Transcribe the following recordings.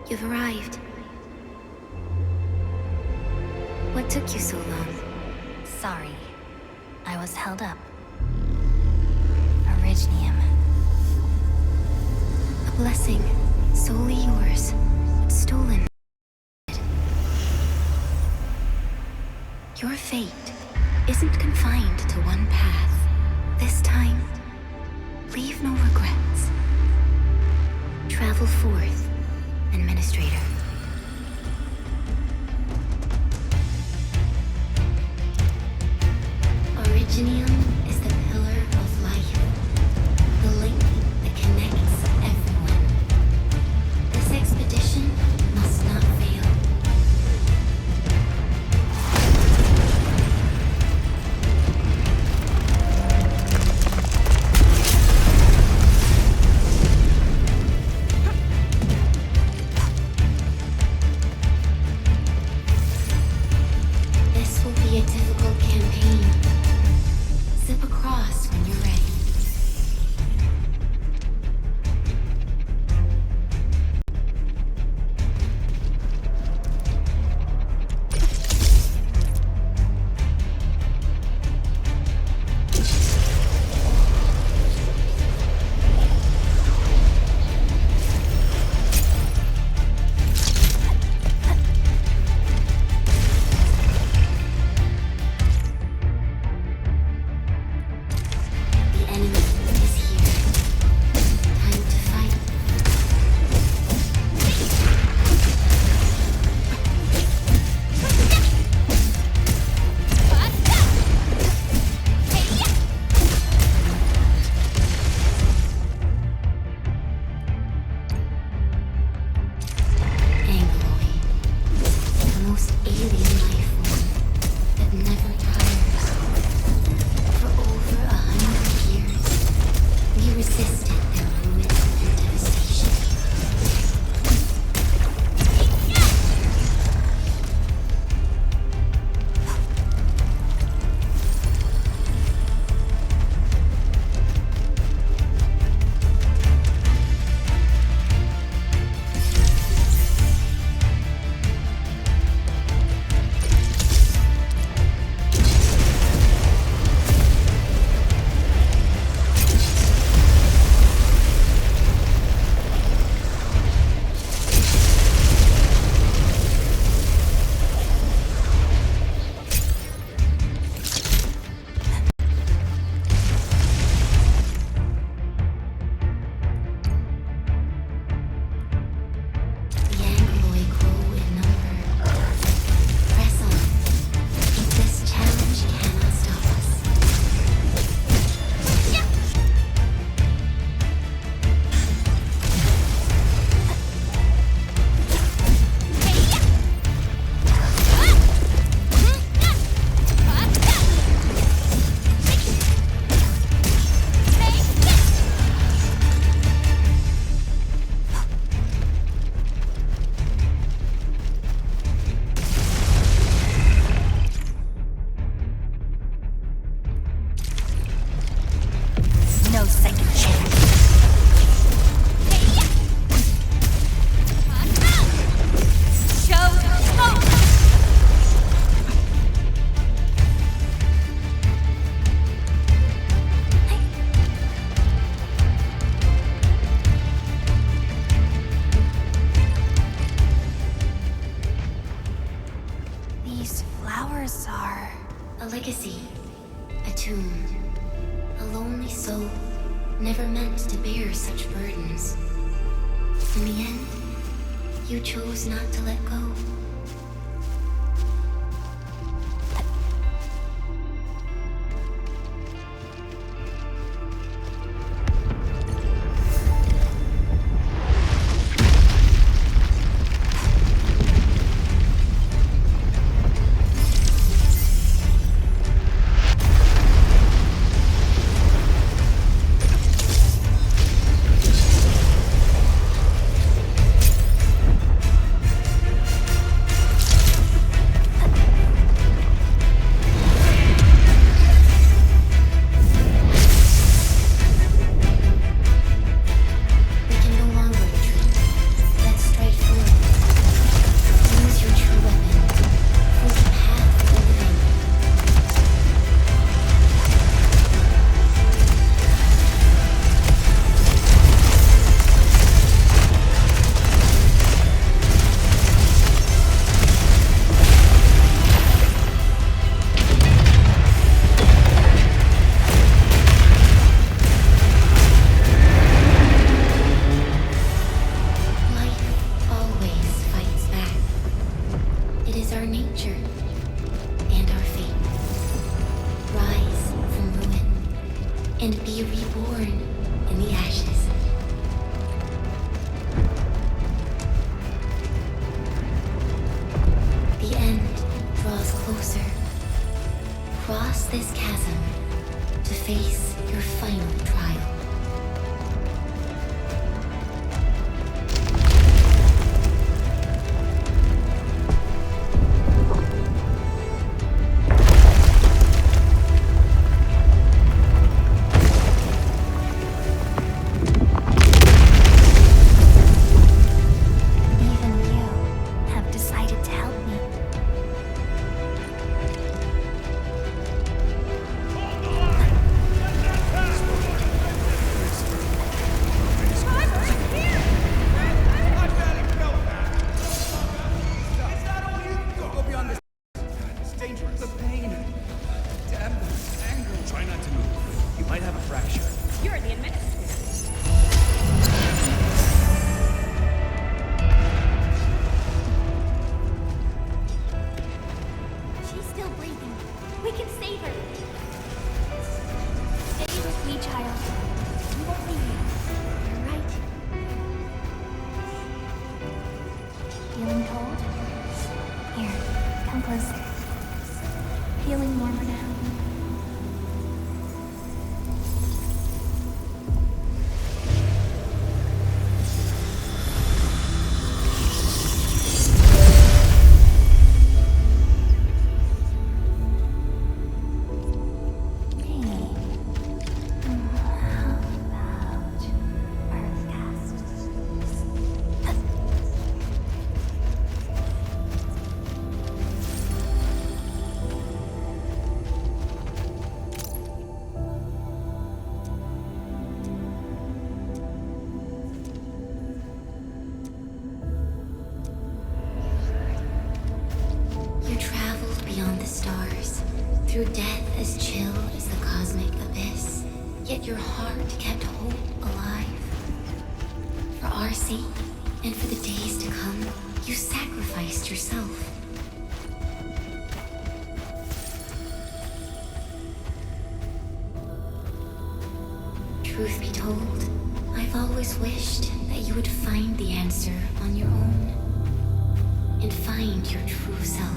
You've arrived. What took you so long? Sorry. I was held up. Originium. A blessing, solely yours, but stolen. Your fate isn't confined to one path. This time, leave no regrets. Travel forth, Administrator. Originium is the pillar of life, the link that connects everyone. This expedition must not fail. This will be a difficult campaign. Zip across when you're ready. The enemy is here. Time to fight. Angloid, the most alien life form that never tires. For over 100 years, we resisted their ruin and devastation. The Angloid grow in number. Press on. This challenge cannot stop us. No second chance. Show smoke! These flowers are... A legacy, a tomb, a lonely soul, never meant to bear such burdens. In the end, you chose not to let go. face your final trial. Even you have decided to help me. Go beyond this. It's dangerous. The pain. Damn, the anger. Try not to move. You might have a fracture. You're the administrator. She's still breathing. We can save her. Stay with me, child. We won't leave you. You're right. Feeling cold? Here, come closer. Feeling warmer now? Hey. How about Earthcast? You traveled beyond the stars, through death as chill as the cosmic abyss. Yet your heart kept hope alive. For our sake, and for the days to come, you sacrificed yourself. Truth be told, I've always wished that you would find the answer on your own, and find your true self.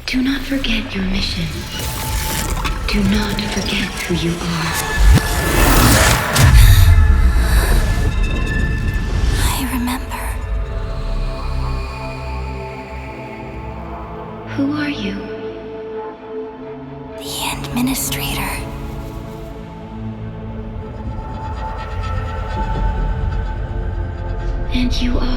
Do not forget your mission. Do not forget who you are. I remember. Who are you? The Administrator. And you are.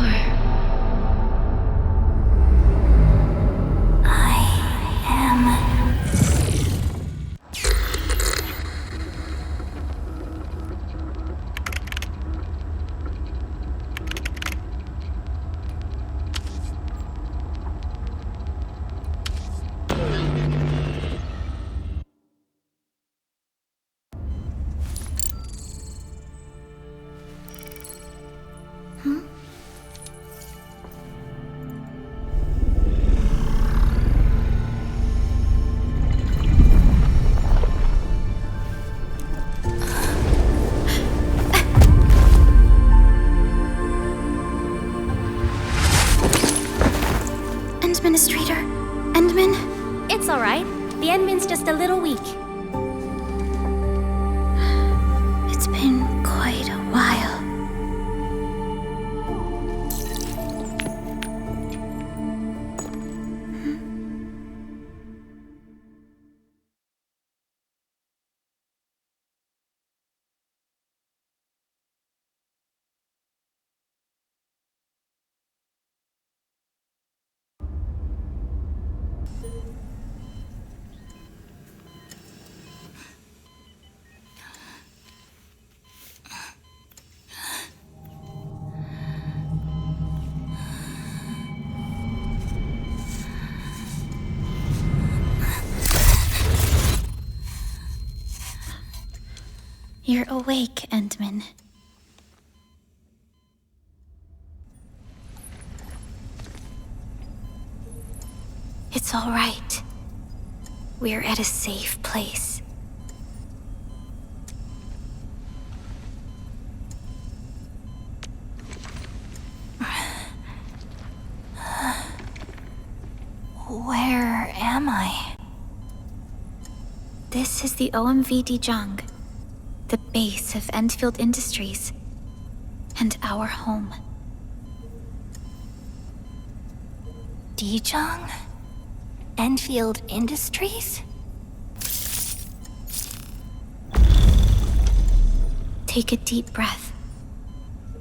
Administrator? Endman? It's alright. The Endman's just a little weak. It's been quite a while. You're awake, Endman. It's all right. We're at a safe place. Where am I? This is the OMV Dijong, the base of Endfield Industries, and our home. Dijong? Endfield Industries? Take a deep breath.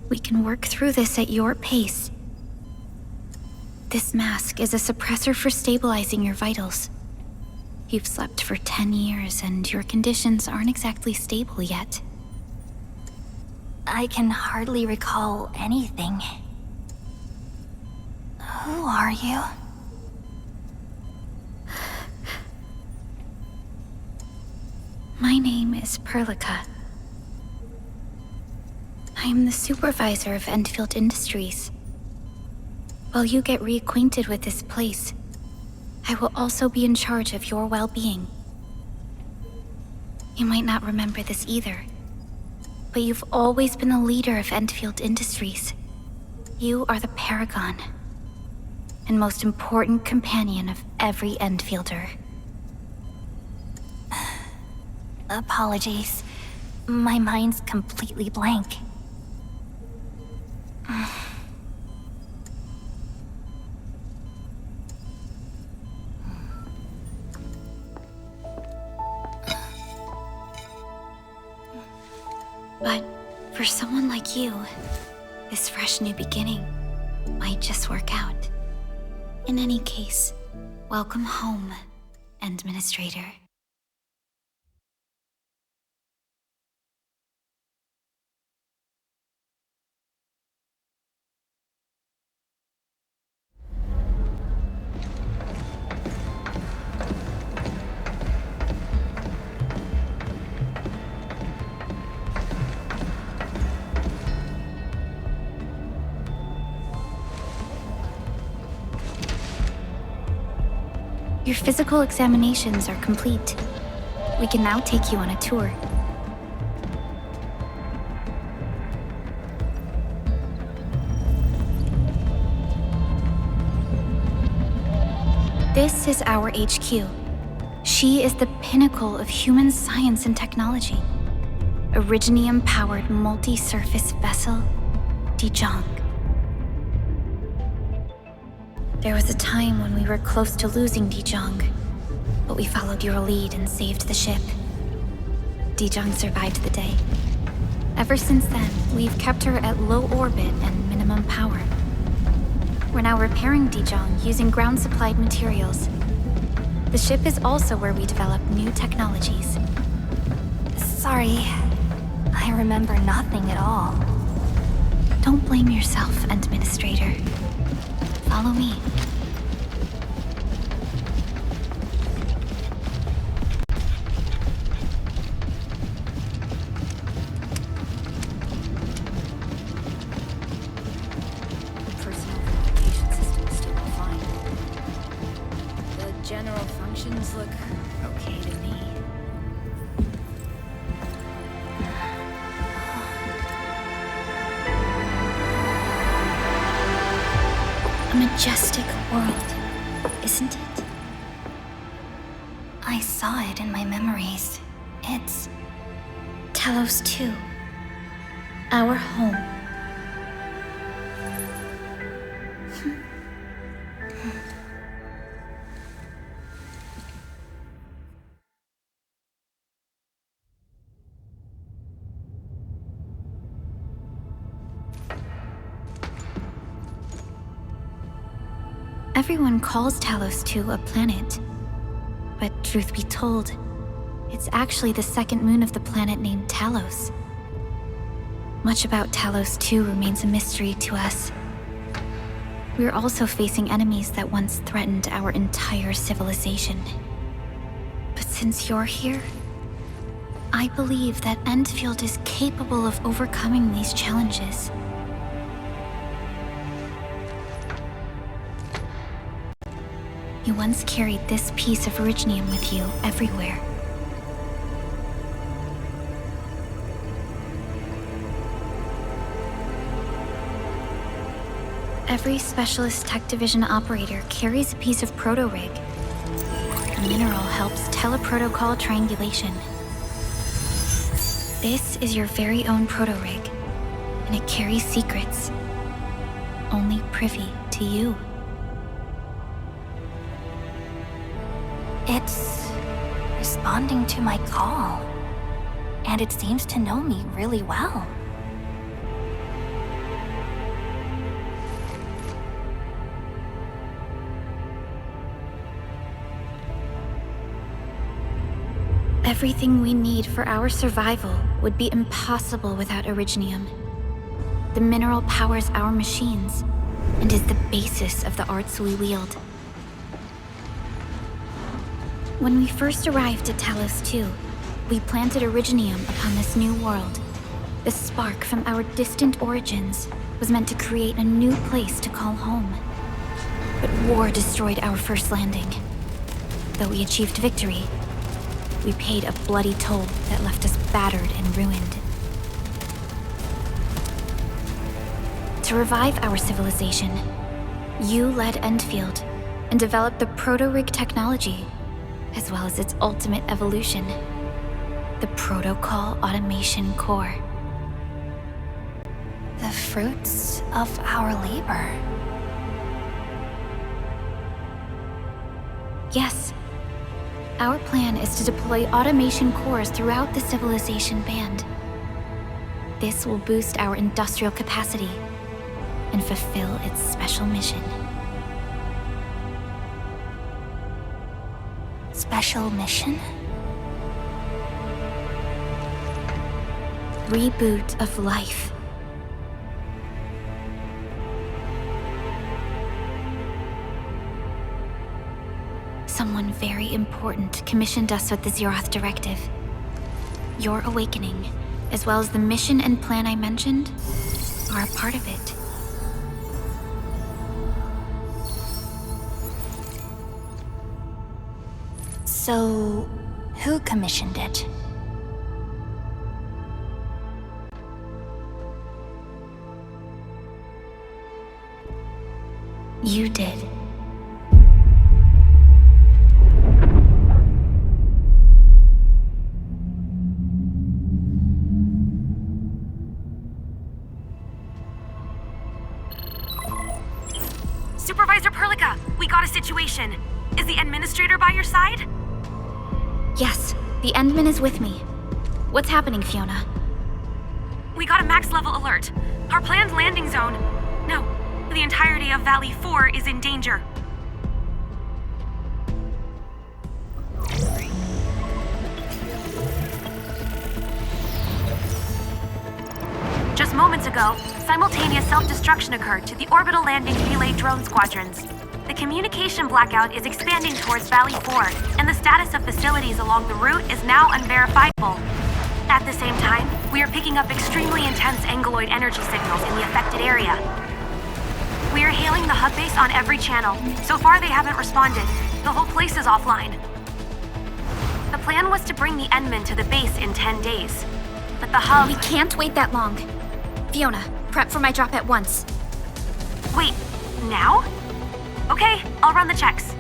We can work through this at your pace. This mask is a suppressor for stabilizing your vitals. You've slept for 10 years and your conditions aren't exactly stable yet. I can hardly recall anything. Who are you? My name is Perlica. I am the supervisor of Endfield Industries. While you get reacquainted with this place, I will also be in charge of your well-being. You might not remember this either, but you've always been the leader of Endfield Industries. You are the paragon, and most important companion of every Endfielder. Apologies. My mind's completely blank. But for someone like you, this fresh new beginning might just work out. In any case, welcome home, Administrator. Your physical examinations are complete. We can now take you on a tour. This is our HQ. She is the pinnacle of human science and technology. Originium-powered multi-surface vessel, Dijong. There was a time when we were close to losing Dijong, but we followed your lead and saved the ship. Dijong survived the day. Ever since then, we've kept her at low orbit and minimum power. We're now repairing Dijong using ground-supplied materials. The ship is also where we develop new technologies. Sorry, I remember nothing at all. Don't blame yourself, Administrator. Follow me. Personal verification system is still fine. The general functions look okay to me. A majestic world, isn't it? I saw it in my memories. It's Talos 2. Our home. Everyone calls Talos 2 a planet. But truth be told, it's actually the second moon of the planet named Talos. Much about Talos 2 remains a mystery to us. We're also facing enemies that once threatened our entire civilization. But since you're here, I believe that Endfield is capable of overcoming these challenges. You once carried this piece of Originium with you everywhere. Every Specialist Tech Division operator carries a piece of proto-rig. The mineral helps teleprotocol triangulation. This is your very own proto-rig, and it carries secrets, only privy to you. It's responding to my call, and it seems to know me really well. Everything we need for our survival would be impossible without Originium. The mineral powers our machines, and is the basis of the arts we wield. When we first arrived at Talos 2, we planted Originium upon this new world. The spark from our distant origins was meant to create a new place to call home. But war destroyed our first landing. Though we achieved victory, we paid a bloody toll that left us battered and ruined. To revive our civilization, you led Endfield and developed the proto-rig technology, as well as its ultimate evolution, the Protocol Automation Core. The fruits of our labor. Yes. Our plan is to deploy automation cores throughout the civilization band. This will boost our industrial capacity and fulfill its special mission. Special mission? Reboot of life. Someone very important commissioned us with the Zeroth Directive. Your awakening, as well as the mission and plan I mentioned, are a part of it. So, who commissioned it? You did. Supervisor Perlica, we got a situation. Is the administrator by your side? Yes, the Endman is with me. What's happening, Fiona? We got a max level alert. Our planned landing zone... No, the entirety of Valley 4 is in danger. Just moments ago, simultaneous self-destruction occurred to the orbital landing relay drone squadrons. The communication blackout is expanding towards Valley 4, and the status of facilities along the route is now unverifiable. At the same time, we are picking up extremely intense angeloid energy signals in the affected area. We are hailing the hub base on every channel. So far, they haven't responded. The whole place is offline. The plan was to bring the Endman to the base in 10 days. But the hub... We can't wait that long. Fiona, prep for my drop at once. Wait, now? Okay, I'll run the checks.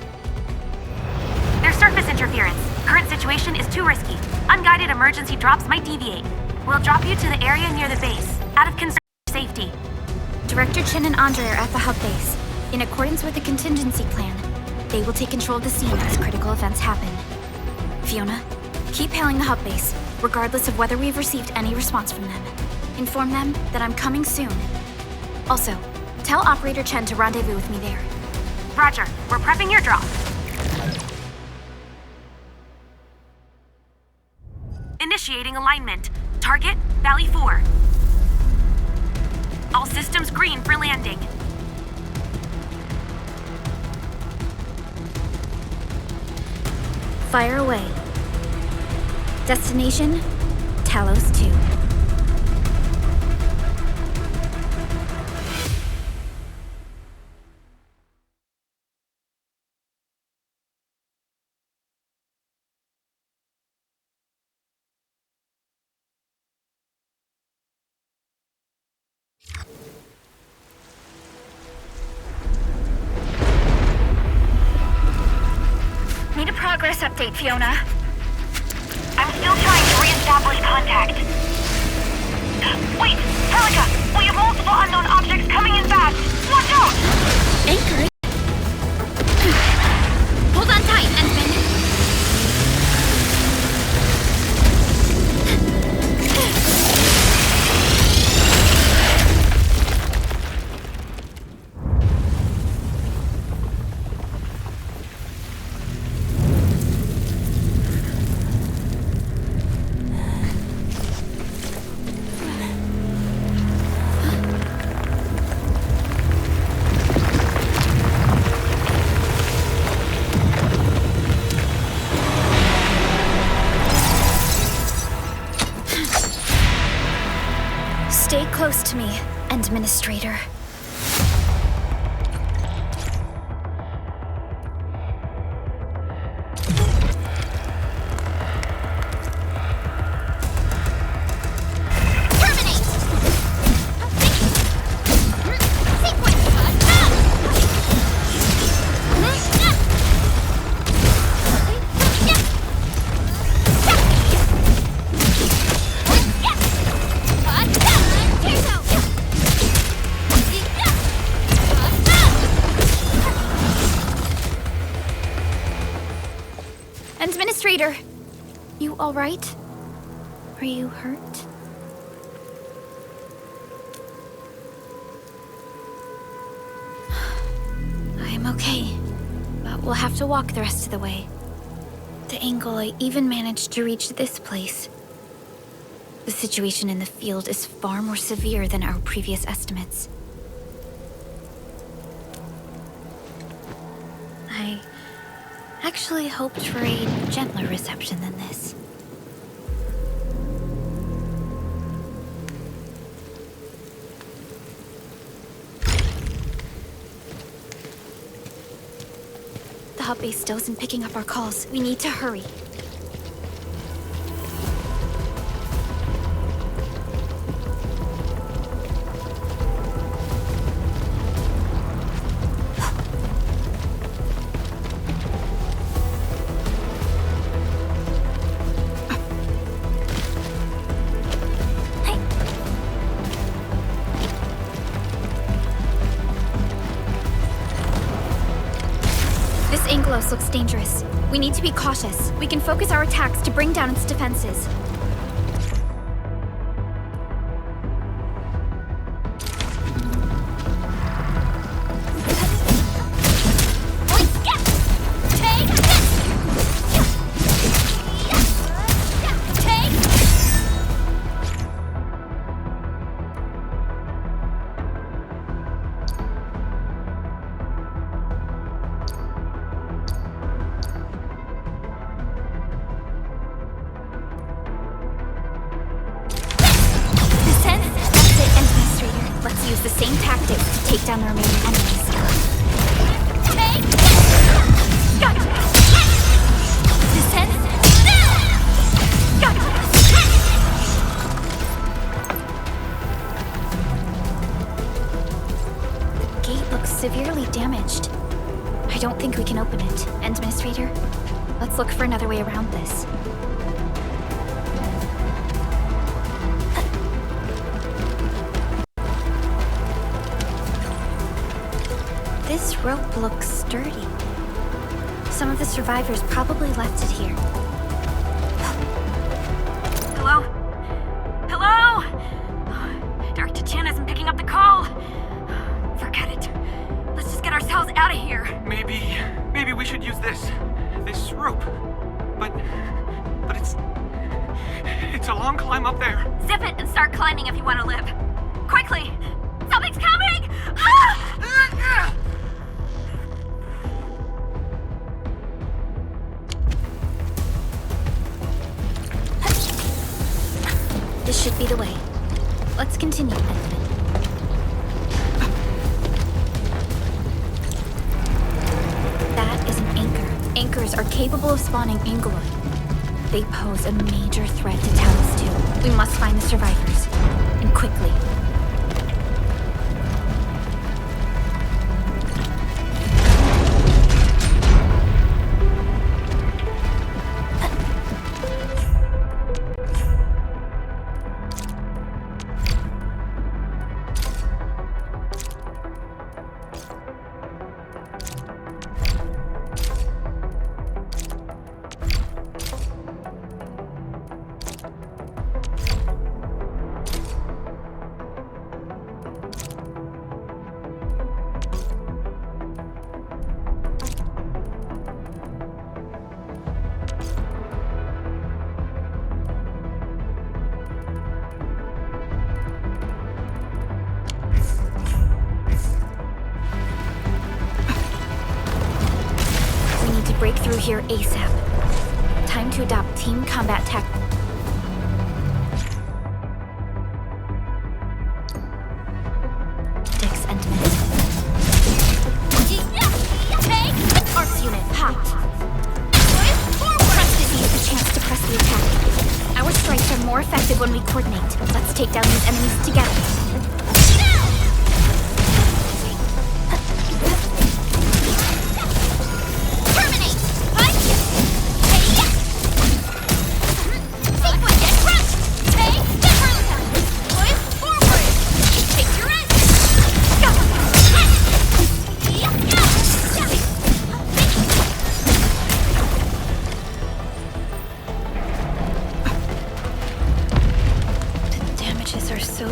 There's surface interference. Current situation is too risky. Unguided emergency drops might deviate. We'll drop you to the area near the base, out of concern for safety. Director Chen and Andre are at the hub base. In accordance with the contingency plan, they will take control of the scene as critical events happen. Fiona, keep hailing the hub base, regardless of whether we've received any response from them. Inform them that I'm coming soon. Also, tell Operator Chen to rendezvous with me there. Roger, we're prepping your drop. Initiating alignment. Target, Valley 4. All systems green for landing. Fire away. Destination, Talos 2. Need a progress update, Fiona. I'm still trying to re-establish contact. Wait, Perlica! We have multiple unknown objects coming in fast! Watch out! Anchor. Hold on tight, Endman. Stay close to me, Administrator. Administrator, you all right? Are you hurt? I'm okay, but we'll have to walk the rest of the way. The angle I even managed to reach this place. The situation in the field is far more severe than our previous estimates. I actually hoped for a gentler reception than this. The hub base still isn't picking up our calls. We need to hurry. This Angelos looks dangerous. We need to be cautious. We can focus our attacks to bring down its defenses. The same tactics to take down the remaining enemies. Gotcha! Descend! Gotcha! The gate looks severely damaged. I don't think we can open it. Administrator, let's look for another way around this. This rope looks sturdy. Some of the survivors probably left it here. Hello? Hello? Dr. Chen isn't picking up the call. Forget it. Let's just get ourselves out of here. Maybe we should use this rope. But it's a long climb up there. Zip it and start climbing if you want to live. Quickly! Something's coming! Ah! This should be the way. Let's continue. That is an anchor. Anchors are capable of spawning Angeloid. They pose a major threat to Talos 2. We must find the survivors. And quickly. Break through here ASAP. Time to adopt team combat tactics. Arts unit, hot. Press to seize the chance to press the attack. Our strikes are more effective when we coordinate. Let's take down these enemies together.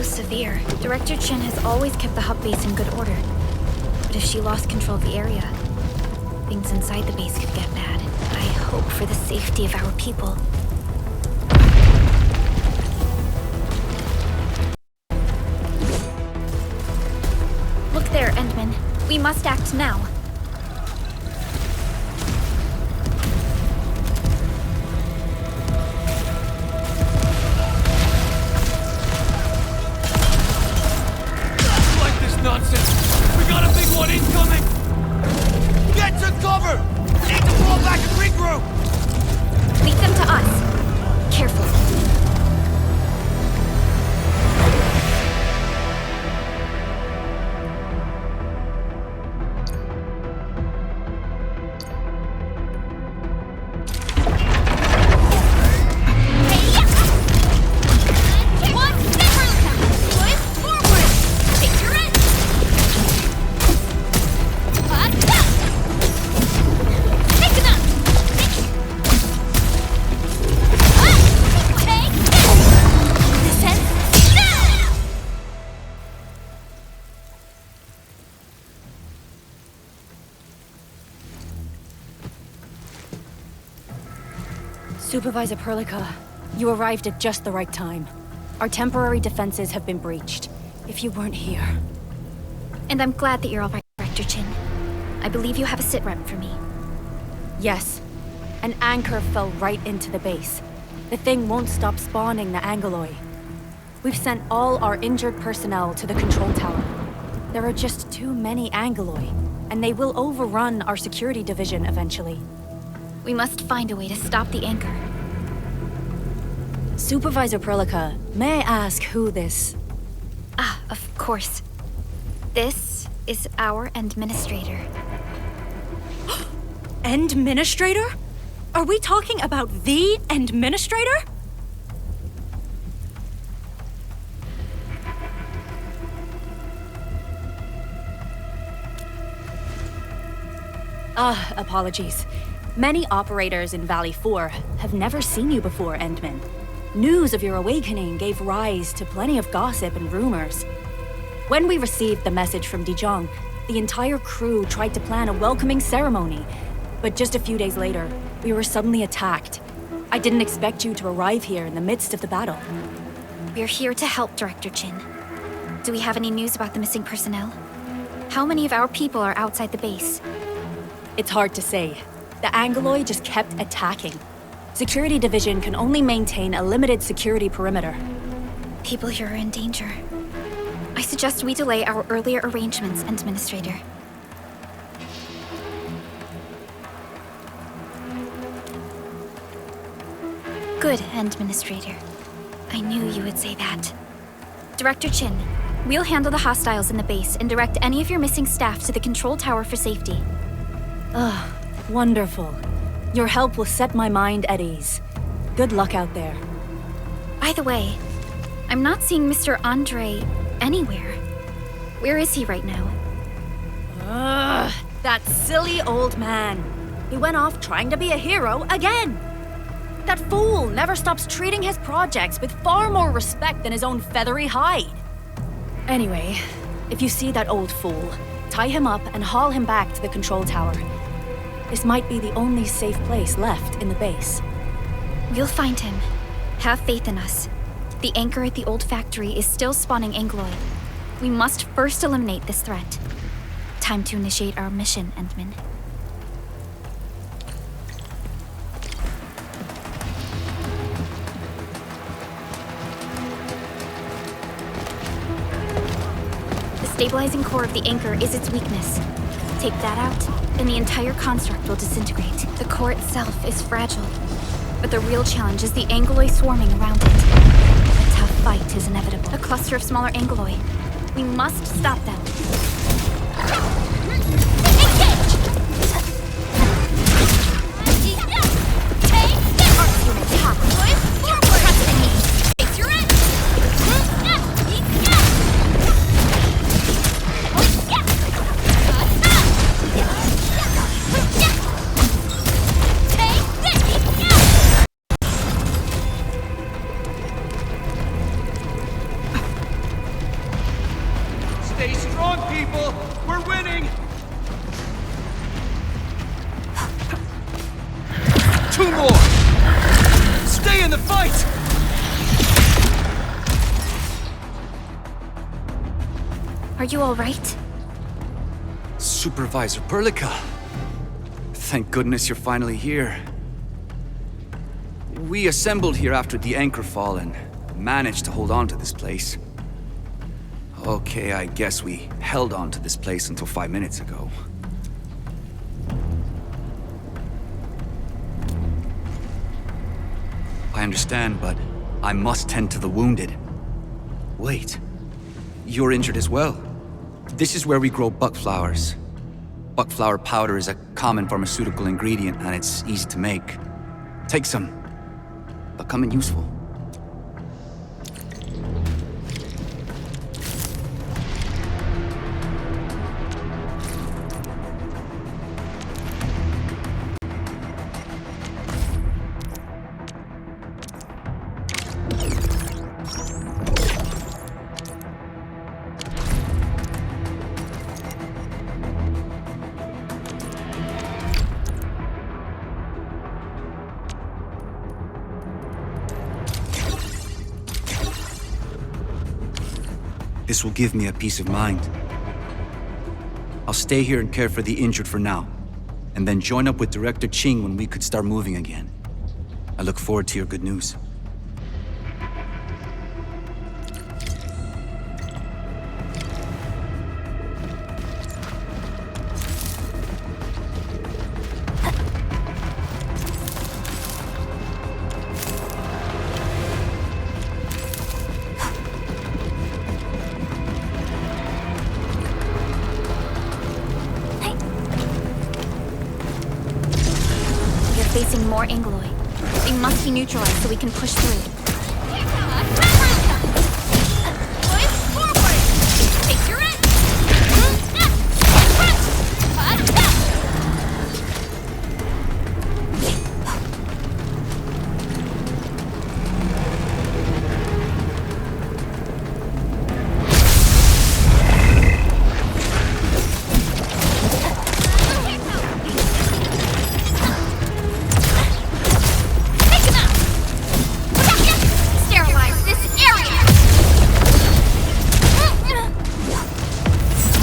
Severe. Director Chen has always kept the hub base in good order. But if she lost control of the area, things inside the base could get bad. I hope for the safety of our people. Look there, Endman. We must act now. Nonsense! We got a big one incoming! Get to cover! We need to fall back and regroup! Lead them to us. Careful. Supervisor Perlica, you arrived at just the right time. Our temporary defenses have been breached. If you weren't here... And I'm glad that you're all right, Director Chin. I believe you have a sit-rep for me. Yes. An anchor fell right into the base. The thing won't stop spawning the Angoloi. We've sent all our injured personnel to the control tower. There are just too many Angoloi, and they will overrun our security division eventually. We must find a way to stop the anchor. Supervisor Perlica, may I ask who this... Ah, of course. This is our administrator. Administrator? Are we talking about the administrator? Apologies. Many operators in Valley 4 have never seen you before, Endman. News of your awakening gave rise to plenty of gossip and rumors. When we received the message from Dijon, the entire crew tried to plan a welcoming ceremony. But just a few days later, we were suddenly attacked. I didn't expect you to arrive here in the midst of the battle. We're here to help, Director Chin. Do we have any news about the missing personnel? How many of our people are outside the base? It's hard to say. The Angoloi just kept attacking. Security Division can only maintain a limited security perimeter. People here are in danger. I suggest we delay our earlier arrangements, Administrator. Good, Administrator. I knew you would say that. Director Chin, we'll handle the hostiles in the base and direct any of your missing staff to the control tower for safety. Wonderful. Your help will set my mind at ease. Good luck out there. By the way, I'm not seeing Mr. Andre anywhere. Where is he right now? That silly old man. He went off trying to be a hero again. That fool never stops treating his projects with far more respect than his own feathery hide. Anyway, if you see that old fool, tie him up and haul him back to the control tower. This might be the only safe place left in the base. We'll find him. Have faith in us. The anchor at the old factory is still spawning Angoloi. We must first eliminate this threat. Time to initiate our mission, Endman. The stabilizing core of the anchor is its weakness. Take that out, and the entire construct will disintegrate. The core itself is fragile, but the real challenge is the Angoloi swarming around it. A tough fight is inevitable. A cluster of smaller Angoloi. We must stop them. Stay strong, people! We're winning! Two more! Stay in the fight! Are you all right? Supervisor Perlica. Thank goodness you're finally here. We assembled here after the anchor fall and managed to hold on to this place. Okay, I guess we held on to this place until 5 minutes ago. I understand, but I must tend to the wounded. Wait, you're injured as well. This is where we grow buckflowers. Buckflower powder is a common pharmaceutical ingredient and it's easy to make. Take some. Becoming useful. This will give me a peace of mind. I'll stay here and care for the injured for now, and then join up with Director Ching when we could start moving again. I look forward to your good news. Facing more Angloy. They must be neutralized so we can push through.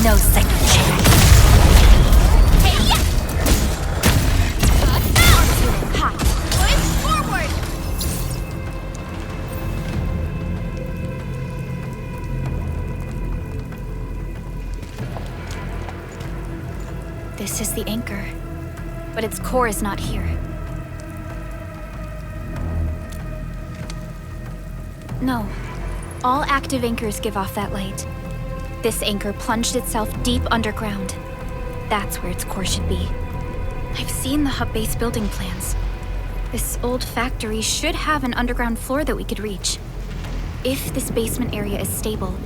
No second chance. This is the anchor, but its core is not here. No. All active anchors give off that light. This anchor plunged itself deep underground. That's where its core should be. I've seen the hub base building plans. This old factory should have an underground floor that we could reach. If this basement area is stable,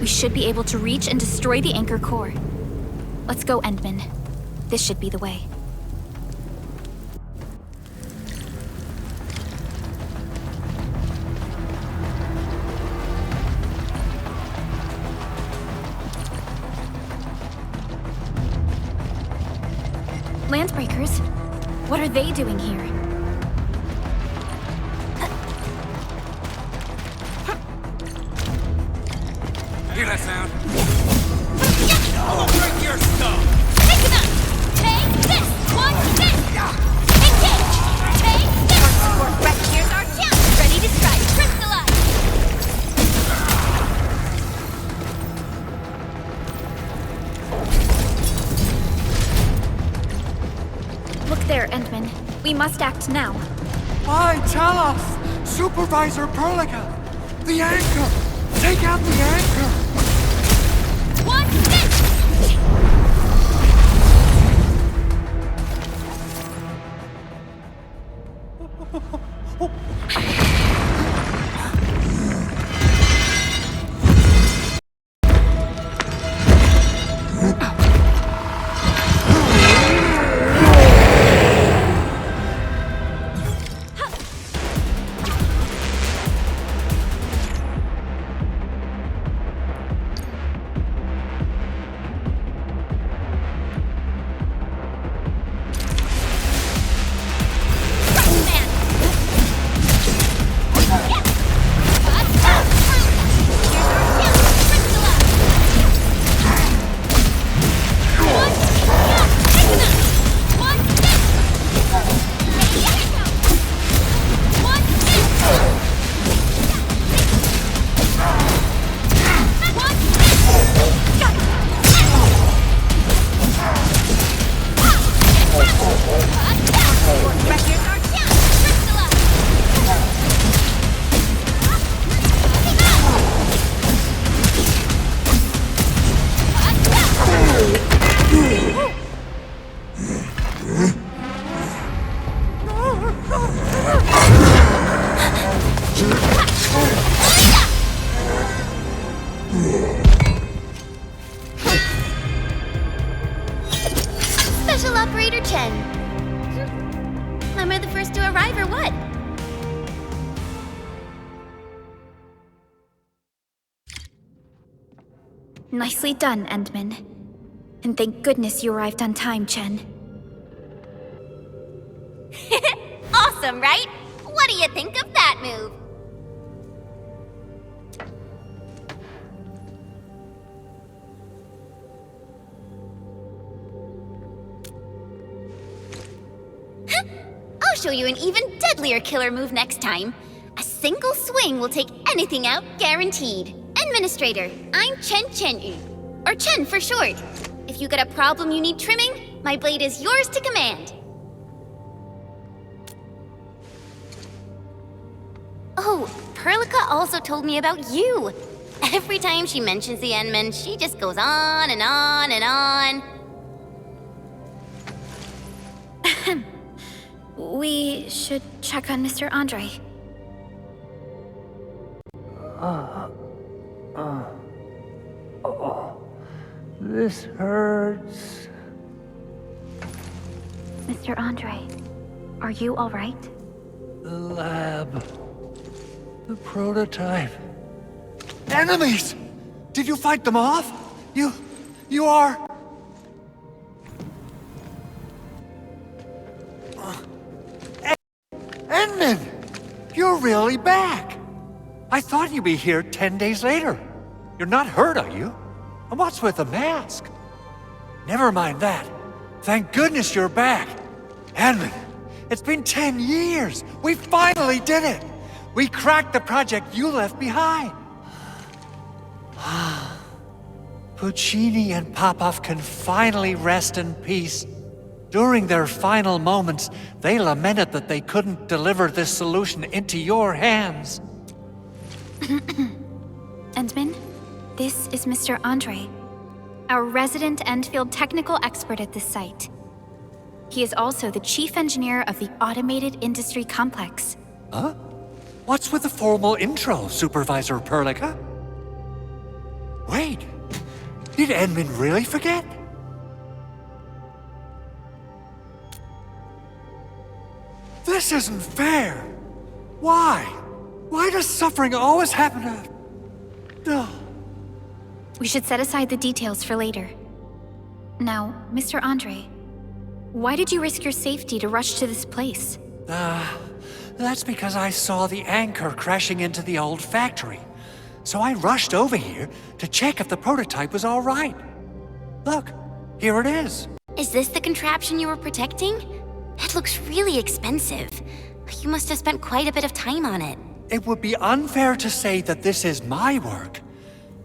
we should be able to reach and destroy the anchor core. Let's go, Endman. This should be the way. Landbreakers? What are they doing here? Hear that sound? I'll break your stuff! Pick him up! Take this! One, this! Engage! Take this! Our support rescuers are down! Ready to strike! Crystallize! Look there, Endman. We must act now. Why, tell us! Supervisor Perlica! The anchor! Take out the anchor! One, this! Special Operator Chen. Am I the first to arrive or what? Nicely done, Endman. And thank goodness you arrived on time, Chen. Awesome, right? What do you think of that move? show you an even deadlier killer move next time. A single swing will take anything out, guaranteed. Administrator, I'm Chen, or Chen for short. If you got a problem you need trimming, my blade is yours to command. Oh, Perlica also told me about you. Every time she mentions the Endmen, she just goes on and on and on. We should check on Mr. Andre. This hurts. Mr. Andre, are you all right? The lab. The prototype. Enemies! Did you fight them off? You are... Endman! You're really back! I thought you'd be here 10 days later. You're not hurt, are you? And what's with the mask? Never mind that. Thank goodness you're back. Endman, it's been 10 years. We finally did it. We cracked the project you left behind. Puccini and Popov can finally rest in peace. During their final moments, they lamented that they couldn't deliver this solution into your hands. Endman, this is Mr. Andre, our resident Endfield technical expert at this site. He is also the chief engineer of the Automated Industry Complex. Huh? What's with the formal intro, Supervisor Perlica? Wait, did Endman really forget? This isn't fair. Why? Why does suffering always happen to... We should set aside the details for later. Now, Mr. Andre, why did you risk your safety to rush to this place? That's because I saw the anchor crashing into the old factory. So I rushed over here to check if the prototype was all right. Look, here it is. Is this the contraption you were protecting? It looks really expensive. You must have spent quite a bit of time on it. It would be unfair to say that this is my work.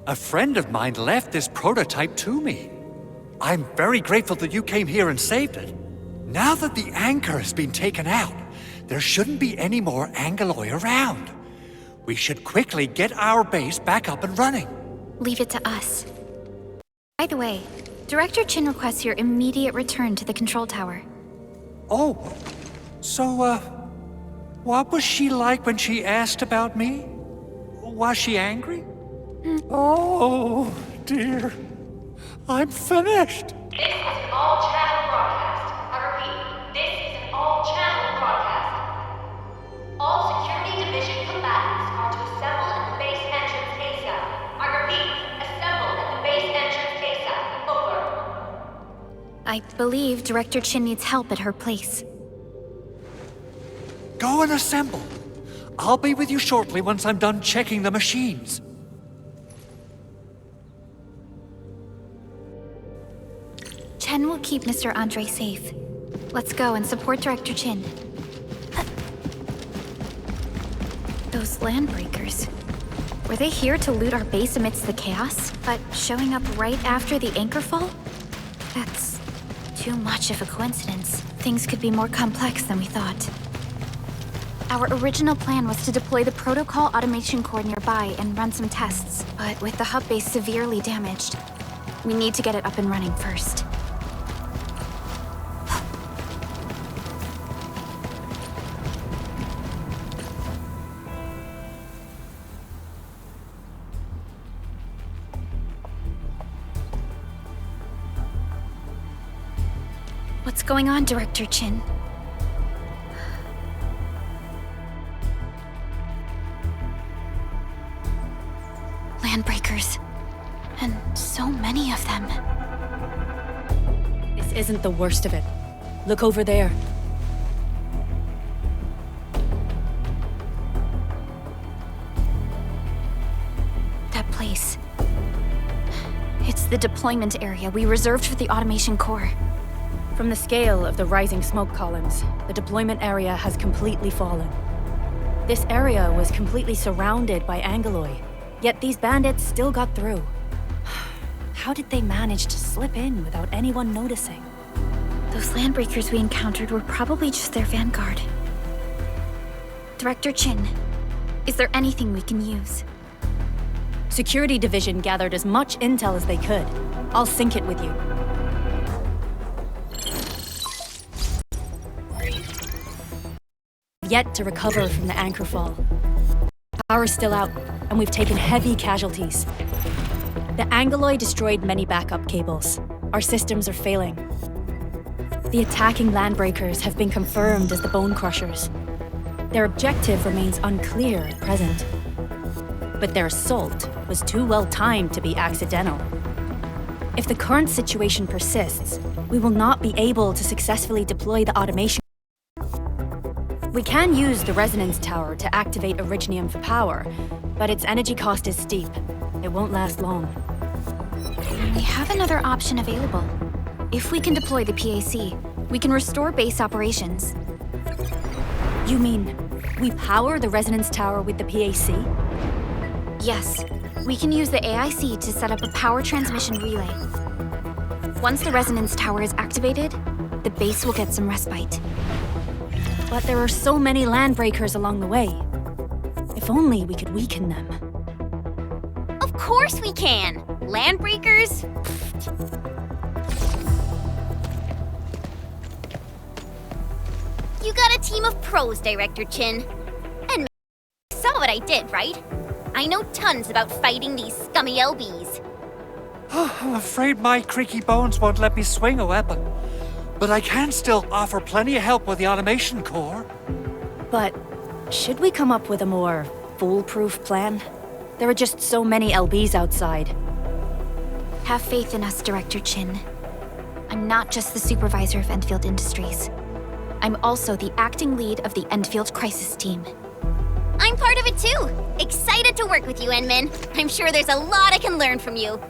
A friend of mine left this prototype to me. I'm very grateful that you came here and saved it. Now that the anchor has been taken out, there shouldn't be any more Angaloi around. We should quickly get our base back up and running. Leave it to us. By the way, Director Chin requests your immediate return to the control tower. Oh, so, what was she like when she asked about me? Was she angry? Oh, dear. I'm finished. This is an all-channel broadcast. I repeat, this is an all-channel broadcast. All security division combatants are to assemble at the base entrance ASAP. I repeat, assemble at the base entrance ASAP. Over. I believe Director Chin needs help at her place. Go and assemble. I'll be with you shortly once I'm done checking the machines. Chen will keep Mr. Andre safe. Let's go and support Director Chin. Those landbreakers. Were they here to loot our base amidst the chaos, but showing up right after the anchor fall? That's too much of a coincidence. Things could be more complex than we thought. Our original plan was to deploy the protocol automation core nearby and run some tests, but with the hub base severely damaged, we need to get it up and running first. What's going on, Director Chin? Landbreakers. And so many of them. This isn't the worst of it. Look over there. That place. It's the deployment area we reserved for the automation core. From the scale of the rising smoke columns, the deployment area has completely fallen. This area was completely surrounded by Angeloi, yet these bandits still got through. How did they manage to slip in without anyone noticing? Those landbreakers we encountered were probably just their vanguard. Director Chin, is there anything we can use? Security Division gathered as much intel as they could. I'll sync it with you. Yet to recover from the anchor fall. Power's still out, and we've taken heavy casualties. The Angeloi destroyed many backup cables. Our systems are failing. The attacking landbreakers have been confirmed as the Bone Crushers. Their objective remains unclear at present. But their assault was too well timed to be accidental. If the current situation persists, we will not be able to successfully deploy the automation. We can use the resonance tower to activate Originium for power, but its energy cost is steep. It won't last long. We have another option available. If we can deploy the PAC, we can restore base operations. You mean, we power the resonance tower with the PAC? Yes, we can use the AIC to set up a power transmission relay. Once the resonance tower is activated, the base will get some respite. But there are so many landbreakers along the way. If only we could weaken them. Of course we can! Landbreakers? You got a team of pros, Director Chin. And saw what I did, right? I know tons about fighting these scummy LBs. I'm afraid my creaky bones won't let me swing a weapon. But I can still offer plenty of help with the automation core. But should we come up with a more foolproof plan? There are just so many LBs outside. Have faith in us, Director Chin. I'm not just the supervisor of Endfield Industries. I'm also the acting lead of the Endfield Crisis Team. I'm part of it too! Excited to work with you, Enmin. I'm sure there's a lot I can learn from you.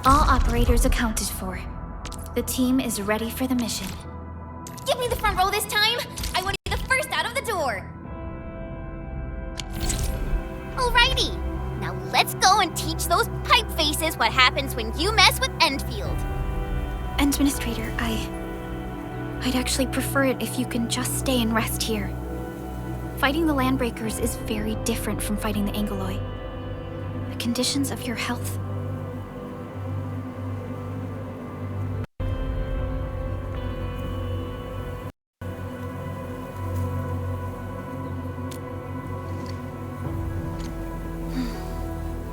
All operators accounted for. The team is ready for the mission. Give me the front row this time! I want to be the first out of the door! Alrighty! Now let's go and teach those pipe faces what happens when you mess with Endfield. Administrator, I'd actually prefer it if you can just stay and rest here. Fighting the Landbreakers is very different from fighting the Angeloi. The conditions of your health...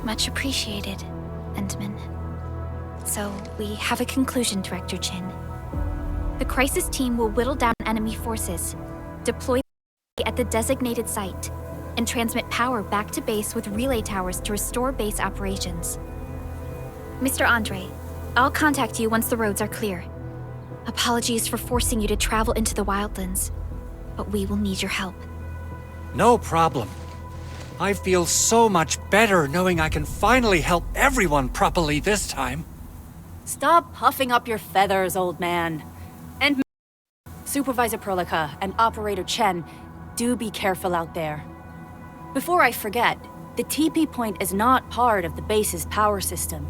Much appreciated, Endman. So, we have a conclusion, Director Chin. The Crisis Team will whittle down enemy forces, deploy at the designated site, and transmit power back to base with relay towers to restore base operations. Mr. Andre, I'll contact you once the roads are clear. Apologies for forcing you to travel into the wildlands, but we will need your help. No problem. I feel so much better knowing I can finally help everyone properly this time. Stop puffing up your feathers, old man. And Supervisor Perlica and Operator Chen, do be careful out there. Before I forget, the TP point is not part of the base's power system.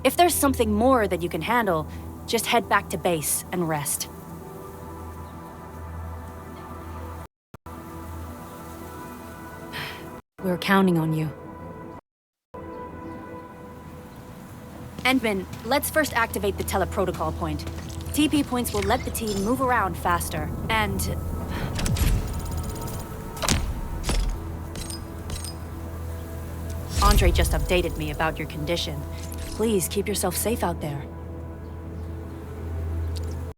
If there's something more that you can handle, just head back to base and rest. We're counting on you. Endman, let's first activate the teleprotocol point. TP points will let the team move around faster, and... Andre just updated me about your condition. Please keep yourself safe out there.